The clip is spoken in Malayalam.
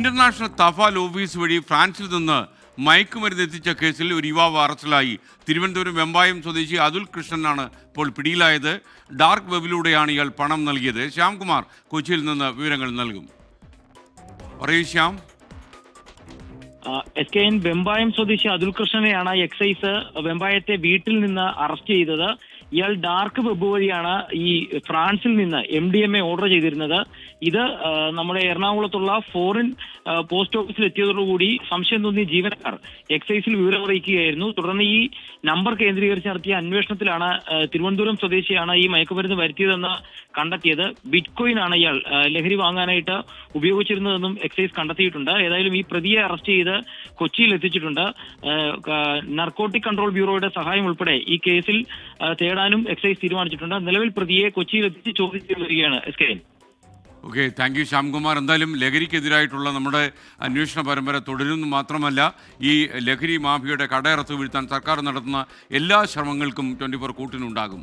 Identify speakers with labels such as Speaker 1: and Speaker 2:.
Speaker 1: ഇന്റർനാഷണൽ തപാൽ ഓഫീസ് വഴി ഫ്രാൻസിൽ നിന്ന് മയക്കുമരുന്ന് എത്തിച്ച കേസിൽ ഒരു യുവാവ് അറസ്റ്റിലായി. തിരുവനന്തപുരം വെമ്പായം സ്വദേശി അതുൽ കൃഷ്ണനാണ് ഇപ്പോൾ പിടിയിലായത്. ഡാർക്ക് വെബിലൂടെയാണ് ഇയാൾ പണം നൽകിയത്. ശ്യാംകുമാർ കൊച്ചിയിൽ നിന്ന് വിവരങ്ങൾ നൽകും. പറയൂ ശ്യാം.
Speaker 2: SKN വെമ്പായം സ്വദേശി അതുൽ കൃഷ്ണനെയാണ് എക്സൈസ് വെമ്പായത്തെ വീട്ടിൽ നിന്ന് അറസ്റ്റ് ചെയ്തത്. ഇയാൾ ഡാർക്ക് വെബ് വഴിയാണ് ഈ ഫ്രാൻസിൽ നിന്ന് MDMA ഓർഡർ ചെയ്തിരുന്നത്. ഇത് നമ്മുടെ എറണാകുളത്തുള്ള ഫോറിൻ പോസ്റ്റ് ഓഫീസിൽ എത്തിയതോടുകൂടി സംശയം തോന്നിയ ജീവനക്കാർ എക്സൈസിൽ വിവരം അറിയിക്കുകയായിരുന്നു. തുടർന്ന് ഈ നമ്പർ കേന്ദ്രീകരിച്ച് നടത്തിയ അന്വേഷണത്തിലാണ് തിരുവനന്തപുരം സ്വദേശിയാണ് ഈ മയക്കുമരുന്ന് വരുത്തിയതെന്ന് കണ്ടെത്തിയത്. ബിറ്റ്കോയിൻ ആണ് ഇയാൾ ലഹരി വാങ്ങാനായിട്ട് ഉപയോഗിച്ചിരുന്നതെന്നും എക്സൈസ് കണ്ടെത്തിയിട്ടുണ്ട്. ഏതായാലും ഈ പ്രതിയെ അറസ്റ്റ് ചെയ്ത് കൊച്ചിയിൽ എത്തിച്ചിട്ടുണ്ട്. നർക്കോട്ടിക് കൺട്രോൾ ബ്യൂറോയുടെ സഹായം ഉൾപ്പെടെ ഈ കേസിൽ തേടാനും എക്സൈസ് തീരുമാനിച്ചിട്ടുണ്ട്. നിലവിൽ പ്രതിയെ കൊച്ചിയിൽ എത്തിച്ച് ചോദ്യം ചെയ്തു വരികയാണ് SKN.
Speaker 1: Okay, thank you Shyamkumar. എന്തായാലും ലഹരിക്കെതിരായിട്ടുള്ള നമ്മുടെ അന്വേഷണ പരമ്പര തുടരുന്നു മാത്രമല്ല, ഈ ലഹരി മാഫിയയുടെ കടയറത്ത് വീഴ്ത്താൻ സർക്കാർ നടത്തുന്ന എല്ലാ ശ്രമങ്ങൾക്കും 24 കൂട്ടിനുണ്ടാകും.